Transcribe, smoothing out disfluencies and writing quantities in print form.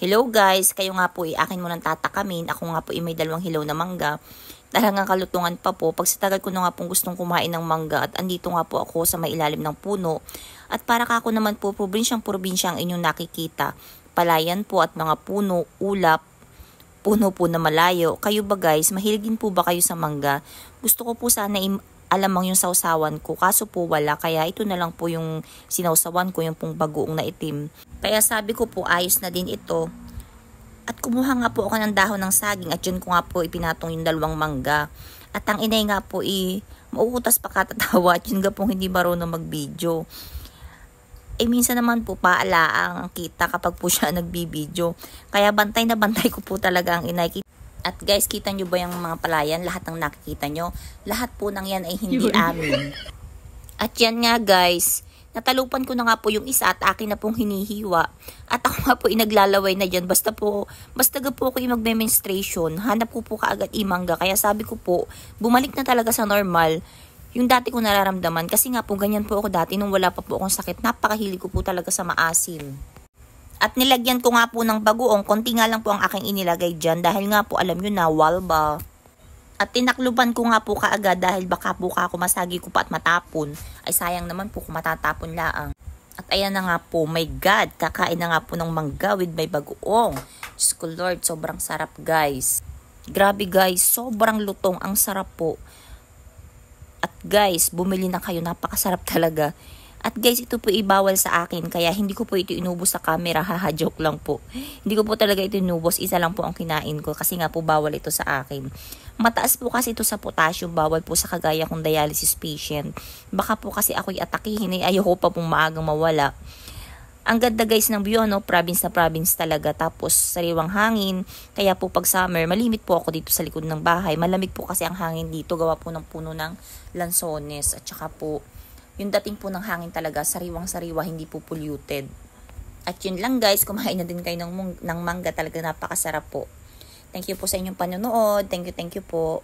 Hello guys, kayo nga po akin munang tatakamin. Ako nga po may dalawang hilaw na mangga. Talagang kalutungan pa po. Pag sa tagal ko na nga pong gustong kumain ng mangga at andito nga po ako sa mailalim ng puno. At para ka ako naman po, probinsyang inyong nakikita. Palayan po at mga puno, ulap, puno po na malayo. Kayo ba guys, mahiligin po ba kayo sa mangga? Gusto ko po sana alamang yung sausawan ko, kaso po wala, kaya ito na lang po yung sinausawan ko, yung pong bagoong na itim. Kaya sabi ko po ayos na din ito. At kumuha nga po ako ng dahon ng saging at yun ko nga po ipinatong yung dalawang mangga. At ang inay nga po mauutas pa katatawa at yun nga po hindi marunong mag-video. Minsan naman po paalaang ang kita kapag po siya nagbibideo. Kaya bantay na bantay ko po talaga ang inay. At guys, kita nyo ba yung mga palayan? Lahat ng nakikita nyo? Lahat po ng yan ay hindi amin. At yan nga guys, natalupan ko na nga po yung isa at akin na pong hinihiwa. At ako nga po naglalaway na dyan. Basta ga po ako magme-menstruation, hanap ko po kaagad mangga. Kaya sabi ko po, bumalik na talaga sa normal yung dati ko nararamdaman. Kasi nga po ganyan po ako dati nung wala pa po akong sakit. Napakahilig ko po talaga sa maasim. At nilagyan ko nga po ng bagoong, konti nga lang po ang aking inilagay dyan dahil nga po alam nyo na, walba. At tinakluban ko nga po kaagad dahil baka po ako masagi ko pa at matapon. Ay sayang naman po kung matatapon laang. At ayan na nga po, my God, kakain na nga po ng mangga with may bagoong. Diyos ko Lord, sobrang sarap guys. Grabe guys, sobrang lutong, ang sarap po. At guys, bumili na kayo, napakasarap talaga. At guys, ito po ibawal sa akin, kaya hindi ko po ito inubos sa camera, haha, joke lang po. Hindi ko po talaga ito inubos, isa lang po ang kinain ko, kasi nga po bawal ito sa akin. Mataas po kasi ito sa potassium, bawal po sa kagaya kong dialysis patient. Baka po kasi ako'y atakihin, ayoko pa pong maagang mawala. Ang ganda guys ng view, no? Province na province talaga, tapos sariwang hangin, kaya po pag summer, malimit po ako dito sa likod ng bahay. Malamig po kasi ang hangin dito, gawa po ng puno ng lansones, at saka po, yung dating po ng hangin talaga, sariwang-sariwa, hindi po polluted. At yun lang guys, kumain na din kayo ng mangga, talaga napakasarap po. Thank you po sa inyong panonood. Thank you po.